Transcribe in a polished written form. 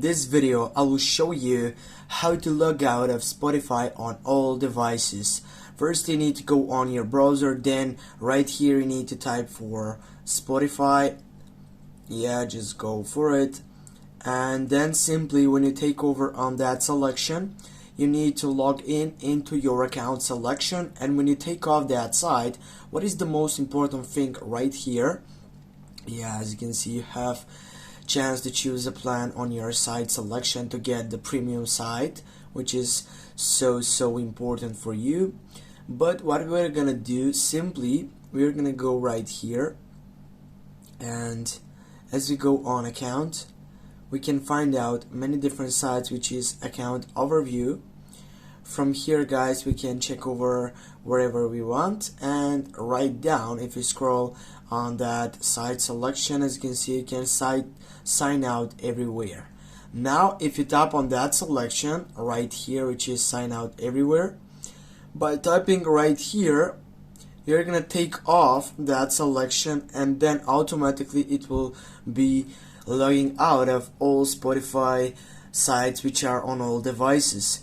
this video I will show you how to log out of Spotify on all devices. First you need to go on your browser, then right here you need to type for Spotify. Yeah, just go for it. And then simply when you take over on that selection, you need to log in into your account selection, and when you take off that site, what is the most important thing right here? Yeah, as you can see, you have chance to choose a plan on your site selection to get the premium site, which is so important for you. But what we're gonna do, simply we're gonna go right here, and as we go on account, we can find out many different sites, which is account overview. From here guys, we can check over wherever we want, and right down if you scroll on that site selection, as you can see, you can sign out everywhere. Now if you tap on that selection right here, which is sign out everywhere, by typing right here, you're gonna take off that selection, and then automatically it will be logging out of all Spotify sites which are on all devices.